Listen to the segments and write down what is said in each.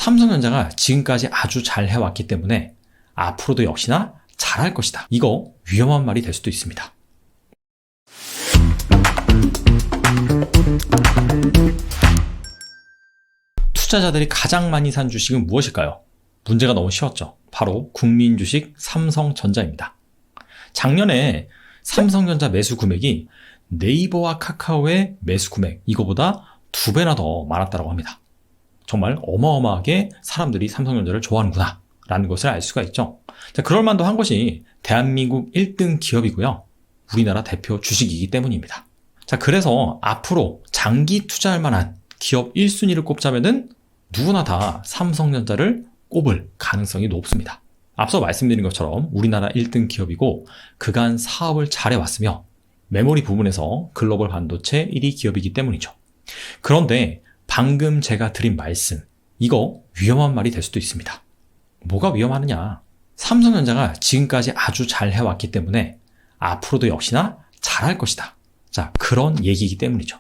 삼성전자가 지금까지 아주 잘 해왔기 때문에 앞으로도 역시나 잘할 것이다. 이거 위험한 말이 될 수도 있습니다. 투자자들이 가장 많이 산 주식은 무엇일까요? 문제가 너무 쉬웠죠. 바로 국민주식 삼성전자입니다. 작년에 삼성전자 매수 금액이 네이버와 카카오의 매수 금액 이거보다 2배나 더 많았다고 합니다. 정말 어마어마하게 사람들이 삼성전자를 좋아하는구나 라는 것을 알 수가 있죠. 자, 그럴만도 한 것이 대한민국 1등 기업이고요. 우리나라 대표 주식이기 때문입니다. 자, 그래서 앞으로 장기 투자할 만한 기업 1순위를 꼽자면은 누구나 다 삼성전자를 꼽을 가능성이 높습니다. 앞서 말씀드린 것처럼 우리나라 1등 기업이고 그간 사업을 잘해왔으며 메모리 부분에서 글로벌 반도체 1위 기업이기 때문이죠. 그런데 방금 제가 드린 말씀, 이거 위험한 말이 될 수도 있습니다. 뭐가 위험하느냐? 삼성전자가 지금까지 아주 잘 해왔기 때문에 앞으로도 역시나 잘할 것이다. 자, 그런 얘기이기 때문이죠.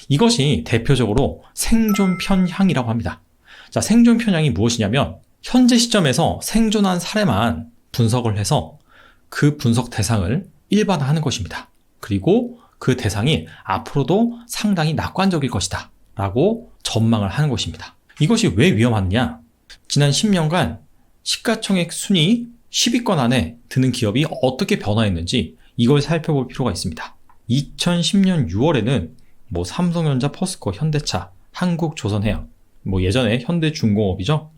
이것이 대표적으로 생존 편향이라고 합니다. 자, 생존 편향이 무엇이냐면 현재 시점에서 생존한 사례만 분석을 해서 그 분석 대상을 일반화하는 것입니다. 그리고 그 대상이 앞으로도 상당히 낙관적일 것이다 라고 전망을 하는 것입니다. 이것이 왜 위험하느냐? 지난 10년간 시가총액 순위 10위권 안에 드는 기업이 어떻게 변화했는지 이걸 살펴볼 필요가 있습니다. 2010년 6월에는 삼성전자, 포스코, 현대차, 한국조선해양, 예전에 현대중공업이죠.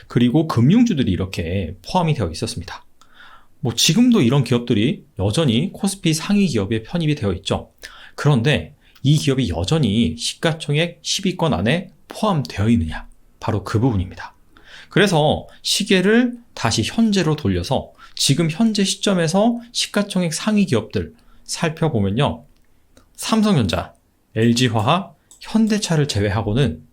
그리고 금융주들이 이렇게 포함이 되어 있었습니다. 지금도 이런 기업들이 여전히 코스피 상위 기업에 편입이 되어 있죠. 그런데 이 기업이 여전히 시가총액 10위권 안에 포함되어 있느냐? 바로 그 부분입니다. 그래서 시계를 다시 현재로 돌려서 지금 현재 시점에서 시가총액 상위 기업들 살펴보면요. 삼성전자, LG화학, 현대차를 제외하고는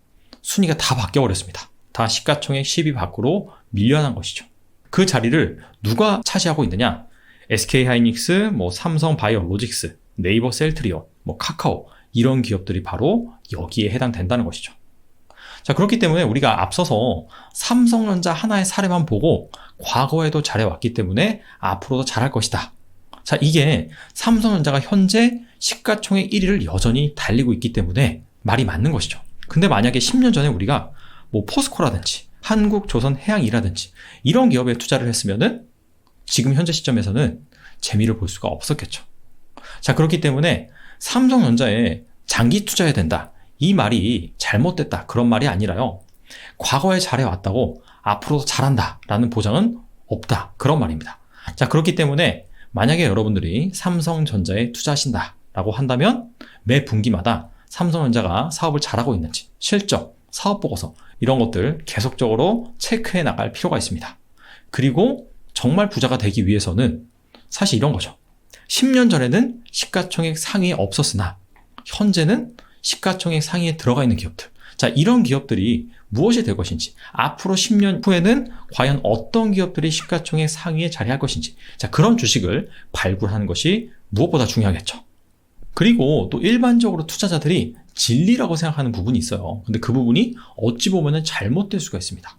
순위가 다 바뀌어버렸습니다. 다 시가총액 10위 밖으로 밀려난 것이죠. 그 자리를 누가 차지하고 있느냐? SK하이닉스, 삼성바이오로직스, 네이버 셀트리온, 카카오 이런 기업들이 바로 여기에 해당된다는 것이죠. 자, 그렇기 때문에 우리가 앞서서 삼성전자 하나의 사례만 보고 과거에도 잘해왔기 때문에 앞으로도 잘할 것이다. 자, 이게 삼성전자가 현재 시가총액 1위를 여전히 달리고 있기 때문에 말이 맞는 것이죠. 근데 만약에 10년 전에 우리가 포스코라든지 한국조선해양이라든지 이런 기업에 투자를 했으면은 지금 현재 시점에서는 재미를 볼 수가 없었겠죠. 자, 그렇기 때문에 삼성전자에 장기 투자해야 된다. 이 말이 잘못됐다. 그런 말이 아니라요. 과거에 잘해왔다고 앞으로도 잘한다. 라는 보장은 없다. 그런 말입니다. 자, 그렇기 때문에 만약에 여러분들이 삼성전자에 투자하신다. 라고 한다면 매 분기마다 삼성전자가 사업을 잘하고 있는지, 실적, 사업보고서 이런 것들 계속적으로 체크해 나갈 필요가 있습니다. 그리고 정말 부자가 되기 위해서는 사실 이런 거죠. 10년 전에는 시가총액 상위에 없었으나 현재는 시가총액 상위에 들어가 있는 기업들. 자, 이런 기업들이 무엇이 될 것인지, 앞으로 10년 후에는 과연 어떤 기업들이 시가총액 상위에 자리할 것인지, 자, 그런 주식을 발굴하는 것이 무엇보다 중요하겠죠. 그리고 또 일반적으로 투자자들이 진리라고 생각하는 부분이 있어요. 근데 그 부분이 어찌 보면 잘못될 수가 있습니다.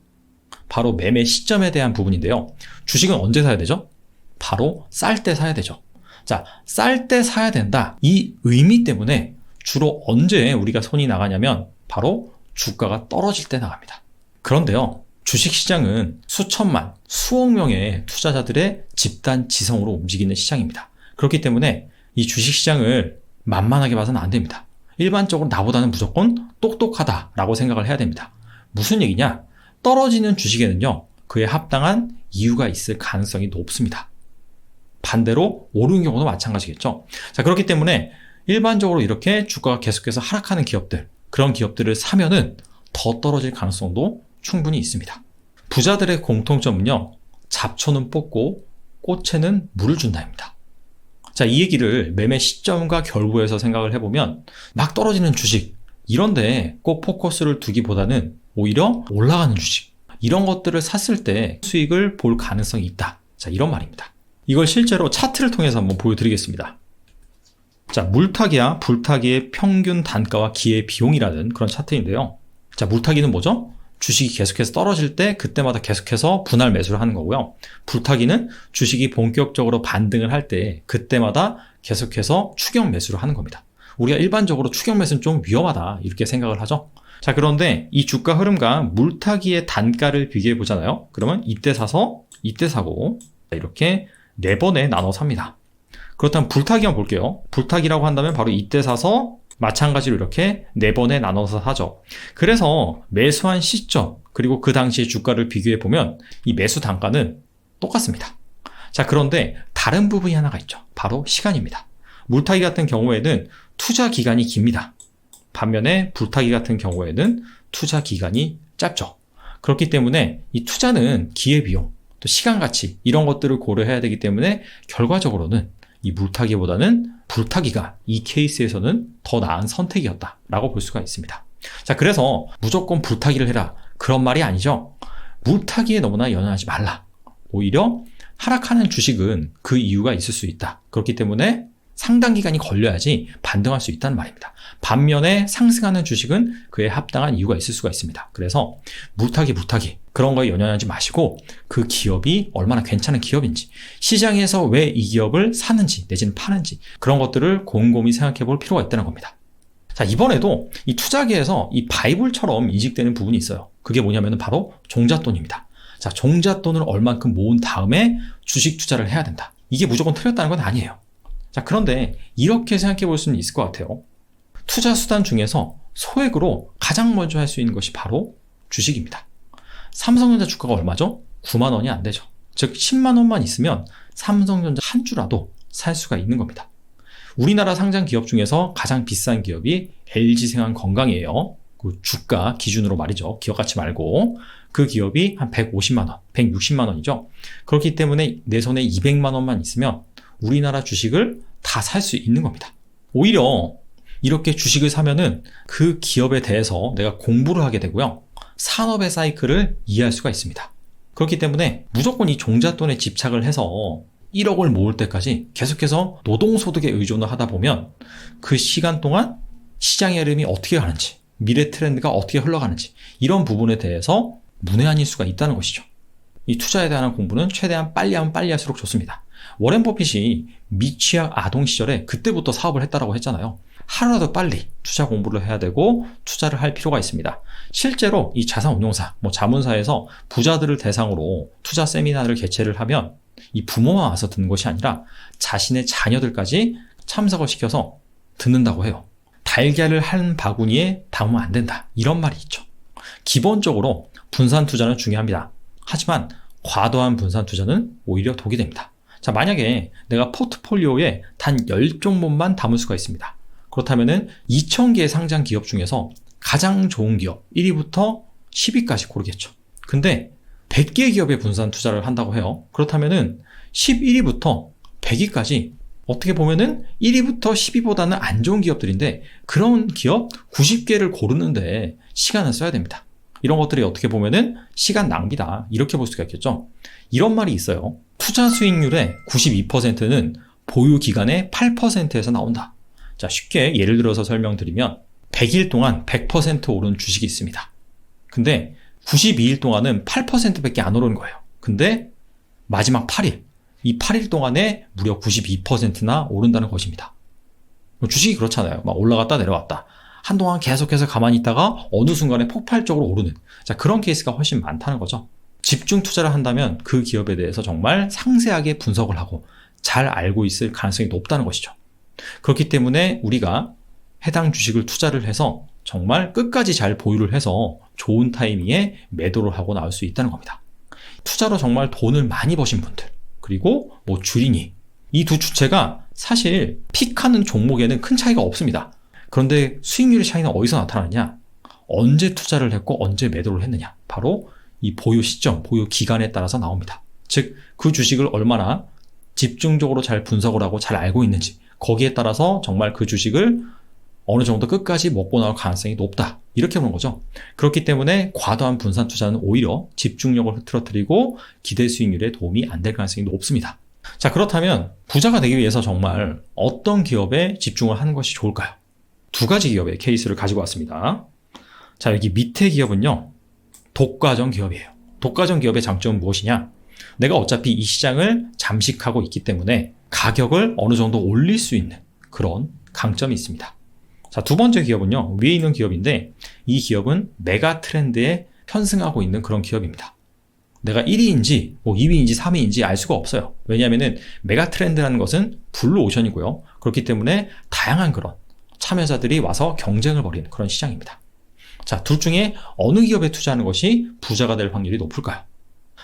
바로 매매 시점에 대한 부분인데요. 주식은 언제 사야 되죠? 바로 쌀 때 사야 되죠. 자, 쌀 때 사야 된다. 이 의미 때문에 주로 언제 우리가 손이 나가냐면 바로 주가가 떨어질 때 나갑니다. 그런데요, 주식시장은 수천만, 수억 명의 투자자들의 집단 지성으로 움직이는 시장입니다. 그렇기 때문에 이 주식시장을 만만하게 봐서는 안 됩니다. 일반적으로 나보다는 무조건 똑똑하다라고 생각을 해야 됩니다. 무슨 얘기냐? 떨어지는 주식에는요, 그에 합당한 이유가 있을 가능성이 높습니다. 반대로 오르는 경우도 마찬가지겠죠. 자, 그렇기 때문에 일반적으로 이렇게 주가가 계속해서 하락하는 기업들, 그런 기업들을 사면은 더 떨어질 가능성도 충분히 있습니다. 부자들의 공통점은요, 잡초는 뽑고 꽃에는 물을 준다입니다. 자, 이 얘기를 매매 시점과 결부해서 생각을 해보면 막 떨어지는 주식, 이런데 꼭 포커스를 두기보다는 오히려 올라가는 주식, 이런 것들을 샀을 때 수익을 볼 가능성이 있다. 자, 이런 말입니다. 이걸 실제로 차트를 통해서 한번 보여드리겠습니다. 자, 물타기와 불타기의 평균 단가와 기회 비용이라는 그런 차트인데요. 자, 물타기는 뭐죠? 주식이 계속해서 떨어질 때 그때마다 계속해서 분할 매수를 하는 거고요. 불타기는 주식이 본격적으로 반등을 할 때 그때마다 계속해서 추격 매수를 하는 겁니다. 우리가 일반적으로 추격 매수는 좀 위험하다 이렇게 생각을 하죠. 자, 그런데 이 주가 흐름과 물타기의 단가를 비교해 보잖아요. 그러면 이때 사서 이때 사고 이렇게 4번에 나눠 삽니다. 그렇다면 불타기 한번 볼게요. 불타기라고 한다면 바로 이때 사서 마찬가지로 이렇게 4번에 나눠서 사죠. 그래서 매수한 시점 그리고 그 당시의 주가를 비교해 보면 이 매수 단가는 똑같습니다. 자, 그런데 다른 부분이 하나가 있죠. 바로 시간입니다. 물타기 같은 경우에는 투자 기간이 깁니다. 반면에 불타기 같은 경우에는 투자 기간이 짧죠. 그렇기 때문에 이 투자는 기회비용, 또 시간가치 이런 것들을 고려해야 되기 때문에 결과적으로는 이 물타기보다는 불타기가 이 케이스에서는 더 나은 선택이었다라고 볼 수가 있습니다. 자, 그래서 무조건 불타기를 해라 그런 말이 아니죠. 물타기에 너무나 연연하지 말라. 오히려 하락하는 주식은 그 이유가 있을 수 있다. 그렇기 때문에 상당 기간이 걸려야지 반등할 수 있다는 말입니다. 반면에 상승하는 주식은 그에 합당한 이유가 있을 수가 있습니다. 그래서 물타기 그런 거에 연연하지 마시고 그 기업이 얼마나 괜찮은 기업인지, 시장에서 왜 이 기업을 사는지 내지는 파는지 그런 것들을 곰곰이 생각해 볼 필요가 있다는 겁니다. 자, 이번에도 이 투자계에서 이 바이블처럼 인식되는 부분이 있어요. 그게 뭐냐면 바로 종잣돈입니다. 자, 종잣돈을 얼만큼 모은 다음에 주식 투자를 해야 된다. 이게 무조건 틀렸다는 건 아니에요. 자, 그런데 이렇게 생각해 볼 수는 있을 것 같아요. 투자 수단 중에서 소액으로 가장 먼저 할 수 있는 것이 바로 주식입니다. 삼성전자 주가가 얼마죠? 9만 원이 안 되죠. 즉 10만 원만 있으면 삼성전자 한 주라도 살 수가 있는 겁니다. 우리나라 상장 기업 중에서 가장 비싼 기업이 LG생활건강이에요. 그 주가 기준으로 말이죠. 기업 가치 말고. 그 기업이 한 150만 원, 160만 원이죠. 그렇기 때문에 내 손에 200만 원만 있으면 우리나라 주식을 다 살 수 있는 겁니다. 오히려 이렇게 주식을 사면은 그 기업에 대해서 내가 공부를 하게 되고요. 산업의 사이클을 이해할 수가 있습니다. 그렇기 때문에 무조건 이 종잣돈에 집착을 해서 1억을 모을 때까지 계속해서 노동소득에 의존을 하다 보면 그 시간 동안 시장의 흐름이 어떻게 가는지, 미래 트렌드가 어떻게 흘러가는지 이런 부분에 대해서 문외한일 수가 있다는 것이죠. 이 투자에 대한 공부는 최대한 빨리 하면 빨리 할수록 좋습니다. 워렌 버핏이 미취학 아동 시절에 그때부터 사업을 했다라고 했잖아요. 하루라도 빨리 투자 공부를 해야 되고 투자를 할 필요가 있습니다. 실제로 이 자산운용사, 자문사에서 부자들을 대상으로 투자 세미나를 개최를 하면 이 부모만 와서 듣는 것이 아니라 자신의 자녀들까지 참석을 시켜서 듣는다고 해요. 달걀을 한 바구니에 담으면 안 된다. 이런 말이 있죠. 기본적으로 분산 투자는 중요합니다. 하지만 과도한 분산 투자는 오히려 독이 됩니다. 자, 만약에 내가 포트폴리오에 단 10종목만 담을 수가 있습니다. 그렇다면은 2000개의 상장 기업 중에서 가장 좋은 기업 1위부터 10위까지 고르겠죠. 근데 100개의 기업에 분산 투자를 한다고 해요. 그렇다면은 11위부터 100위까지 어떻게 보면은 1위부터 10위보다는 안 좋은 기업들인데 그런 기업 90개를 고르는데 시간을 써야 됩니다. 이런 것들이 어떻게 보면은 시간 낭비다. 이렇게 볼 수가 있겠죠. 이런 말이 있어요. 투자 수익률의 92%는 보유 기간의 8%에서 나온다. 자, 쉽게 예를 들어서 설명드리면 100일 동안 100% 오른 주식이 있습니다. 근데 92일 동안은 8%밖에 안 오르는 거예요. 근데 마지막 8일, 이 8일 동안에 무려 92%나 오른다는 것입니다. 주식이 그렇잖아요. 막 올라갔다 내려왔다. 한동안 계속해서 가만히 있다가 어느 순간에 폭발적으로 오르는, 자, 그런 케이스가 훨씬 많다는 거죠. 집중 투자를 한다면 그 기업에 대해서 정말 상세하게 분석을 하고 잘 알고 있을 가능성이 높다는 것이죠. 그렇기 때문에 우리가 해당 주식을 투자를 해서 정말 끝까지 잘 보유를 해서 좋은 타이밍에 매도를 하고 나올 수 있다는 겁니다. 투자로 정말 돈을 많이 버신 분들, 그리고 주린이, 이 두 주체가 사실 픽하는 종목에는 큰 차이가 없습니다. 그런데 수익률의 차이는 어디서 나타나느냐? 언제 투자를 했고 언제 매도를 했느냐? 바로 이 보유 시점, 보유 기간에 따라서 나옵니다. 즉, 그 주식을 얼마나 집중적으로 잘 분석을 하고 잘 알고 있는지, 거기에 따라서 정말 그 주식을 어느 정도 끝까지 먹고 나올 가능성이 높다. 이렇게 보는 거죠. 그렇기 때문에 과도한 분산 투자는 오히려 집중력을 흐트러뜨리고 기대 수익률에 도움이 안 될 가능성이 높습니다. 자, 그렇다면 부자가 되기 위해서 정말 어떤 기업에 집중을 하는 것이 좋을까요? 두 가지 기업의 케이스를 가지고 왔습니다. 자, 여기 밑에 기업은요, 독과점 기업이에요. 독과점 기업의 장점은 무엇이냐? 내가 어차피 이 시장을 잠식하고 있기 때문에 가격을 어느 정도 올릴 수 있는 그런 강점이 있습니다. 자, 두 번째 기업은요, 위에 있는 기업인데 이 기업은 메가 트렌드에 편승하고 있는 그런 기업입니다. 내가 1위인지 2위인지 3위인지 알 수가 없어요. 왜냐하면 메가 트렌드라는 것은 블루오션이고요. 그렇기 때문에 다양한 그런 참여자들이 와서 경쟁을 벌이는 그런 시장입니다. 자, 둘 중에 어느 기업에 투자하는 것이 부자가 될 확률이 높을까요?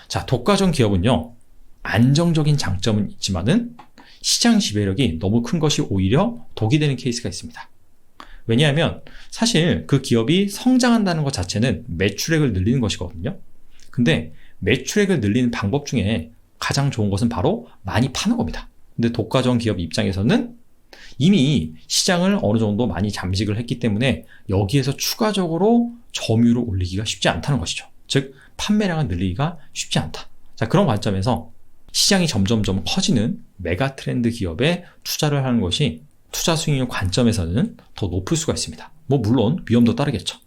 자, 독과점 기업은요, 안정적인 장점은 있지만은 시장 지배력이 너무 큰 것이 오히려 독이 되는 케이스가 있습니다. 왜냐하면 사실 그 기업이 성장한다는 것 자체는 매출액을 늘리는 것이거든요. 근데 매출액을 늘리는 방법 중에 가장 좋은 것은 바로 많이 파는 겁니다. 근데 독과점 기업 입장에서는 이미 시장을 어느 정도 많이 잠식을 했기 때문에 여기에서 추가적으로 점유율을 올리기가 쉽지 않다는 것이죠. 즉 판매량을 늘리기가 쉽지 않다. 자, 그런 관점에서 시장이 점점점 커지는 메가 트렌드 기업에 투자를 하는 것이 투자 수익률 관점에서는 더 높을 수가 있습니다. 물론 위험도 따르겠죠.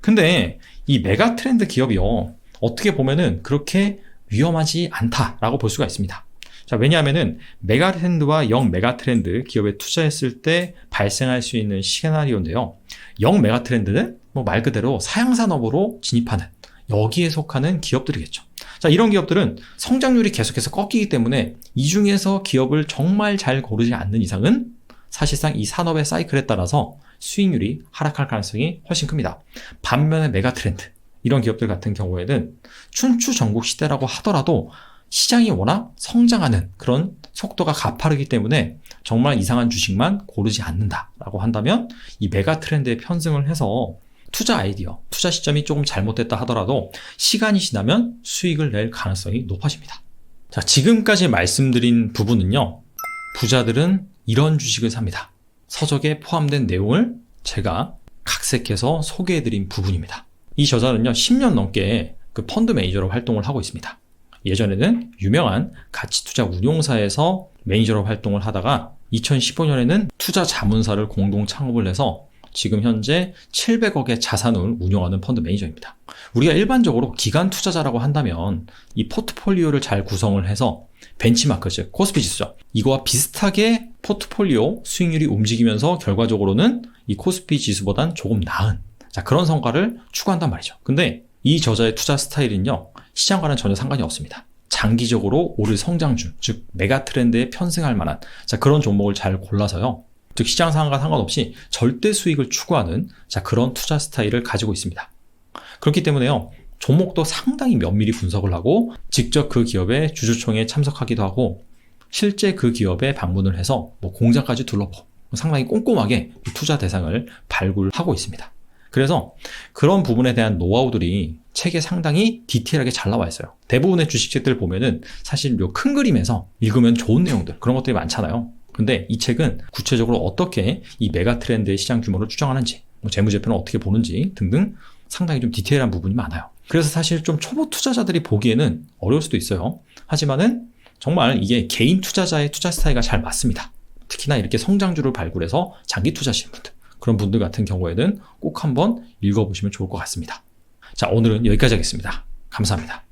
근데 이 메가 트렌드 기업이요, 어떻게 보면은 그렇게 위험하지 않다라고 볼 수가 있습니다. 자, 왜냐하면은 메가 트렌드와 영 메가 트렌드 기업에 투자했을 때 발생할 수 있는 시나리오인데요. 영 메가 트렌드는 말 그대로 사양산업으로 진입하는 여기에 속하는 기업들이겠죠. 자, 이런 기업들은 성장률이 계속해서 꺾이기 때문에 이 중에서 기업을 정말 잘 고르지 않는 이상은 사실상 이 산업의 사이클에 따라서 수익률이 하락할 가능성이 훨씬 큽니다. 반면에 메가 트렌드, 이런 기업들 같은 경우에는 춘추전국 시대라고 하더라도 시장이 워낙 성장하는 그런 속도가 가파르기 때문에 정말 이상한 주식만 고르지 않는다라고 한다면 이 메가 트렌드에 편승을 해서 투자 아이디어, 투자 시점이 조금 잘못됐다 하더라도 시간이 지나면 수익을 낼 가능성이 높아집니다. 자, 지금까지 말씀드린 부분은요, 부자들은 이런 주식을 삽니다. 서적에 포함된 내용을 제가 각색해서 소개해드린 부분입니다. 이 저자는요, 10년 넘게 그 펀드 매니저로 활동을 하고 있습니다. 예전에는 유명한 가치투자 운용사에서 매니저로 활동을 하다가 2015년에는 투자 자문사를 공동 창업을 해서 지금 현재 700억의 자산을 운영하는 펀드 매니저입니다. 우리가 일반적으로 기관 투자자라고 한다면 이 포트폴리오를 잘 구성을 해서 벤치마크, 즉 코스피 지수죠. 이거와 비슷하게 포트폴리오 수익률이 움직이면서 결과적으로는 이 코스피 지수보단 조금 나은, 자, 그런 성과를 추구한단 말이죠. 근데 이 저자의 투자 스타일은요, 시장과는 전혀 상관이 없습니다. 장기적으로 오를 성장주, 즉 메가 트렌드에 편승할 만한, 자, 그런 종목을 잘 골라서요, 즉 시장 상황과 상관없이 절대 수익을 추구하는, 자, 그런 투자 스타일을 가지고 있습니다. 그렇기 때문에요, 종목도 상당히 면밀히 분석을 하고 직접 그 기업의 주주총회에 참석하기도 하고 실제 그 기업에 방문을 해서 공장까지 둘러보고 상당히 꼼꼼하게 투자 대상을 발굴하고 있습니다. 그래서 그런 부분에 대한 노하우들이 책에 상당히 디테일하게 잘 나와 있어요. 대부분의 주식책들 보면은 사실 요 큰 그림에서 읽으면 좋은 내용들, 그런 것들이 많잖아요. 근데 이 책은 구체적으로 어떻게 이 메가 트렌드의 시장 규모를 추정하는지, 재무제표는 어떻게 보는지 등등 상당히 좀 디테일한 부분이 많아요. 그래서 사실 좀 초보 투자자들이 보기에는 어려울 수도 있어요. 하지만은 정말 이게 개인 투자자의 투자 스타일과 잘 맞습니다. 특히나 이렇게 성장주를 발굴해서 장기 투자하시는 분들, 그런 분들 같은 경우에는 꼭 한번 읽어보시면 좋을 것 같습니다. 자, 오늘은 여기까지 하겠습니다. 감사합니다.